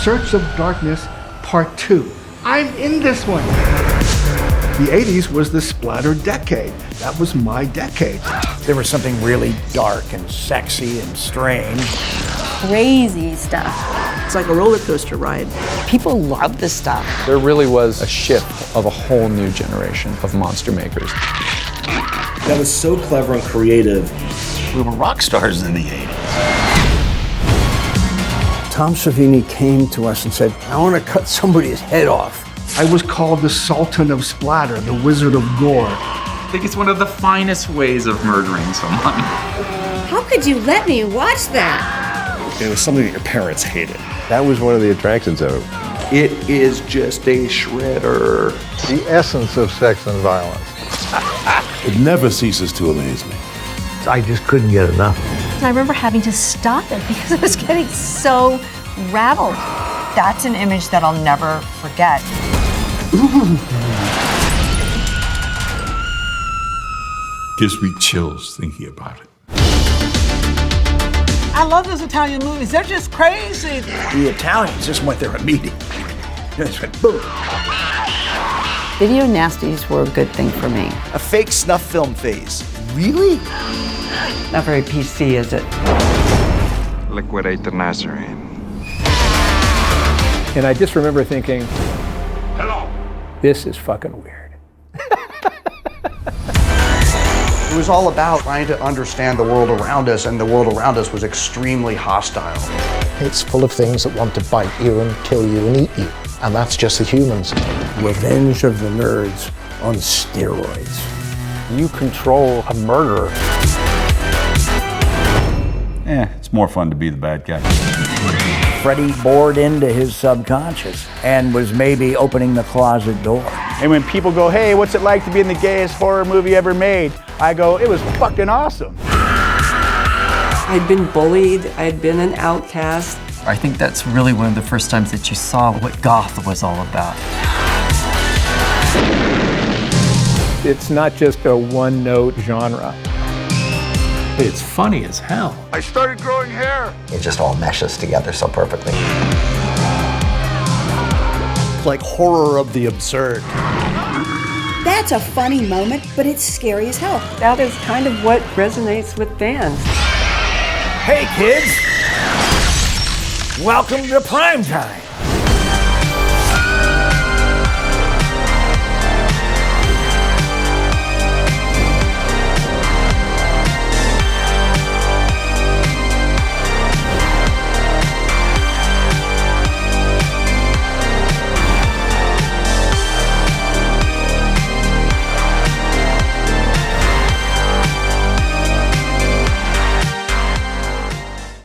Search of Darkness Part 2. I'm in this one. The 80s was the splatter decade. That was my decade. There was something really dark and sexy and strange. Crazy stuff. It's like a roller coaster ride. People love this stuff. There really was a shift of a whole new generation of monster makers. That was so clever and creative. We were rock stars in the 80s. Tom Savini came to us and said, I want to cut somebody's head off. I was called the Sultan of Splatter, the Wizard of Gore. I think it's one of the finest ways of murdering someone. How could you let me watch that? It was something that your parents hated. That was one of the attractions of it. It is just a shredder. The essence of sex and violence. It never ceases to amaze me. I just couldn't get enough. I remember having to stop it because I was getting so rattled. That's an image that I'll never forget. Gives me chills thinking about it. I love those Italian movies. They're just crazy. The Italians just went there immediately. Just went boom. Video nasties were a good thing for me. A fake snuff film phase. Really? Not very PC, is it? Liquidator Nazarene. And I just remember thinking, hello, this is fucking weird. It was all about trying to understand the world around us, and the world around us was extremely hostile. It's full of things that want to bite you and kill you and eat you. And that's just the humans. Revenge of the Nerds on steroids. You control a murderer. It's more fun to be the bad guy. Freddy bored into his subconscious and was maybe opening the closet door. And when people go, hey, what's it like to be in the gayest horror movie ever made? I go, it was fucking awesome. I'd been bullied. I'd been an outcast. I think that's really one of the first times that you saw what goth was all about. It's not just a one-note genre. It's funny as hell. I started growing hair. It just all meshes together so perfectly. It's like horror of the absurd. That's a funny moment, but it's scary as hell. That is kind of what resonates with fans. Hey kids, welcome to Primetime.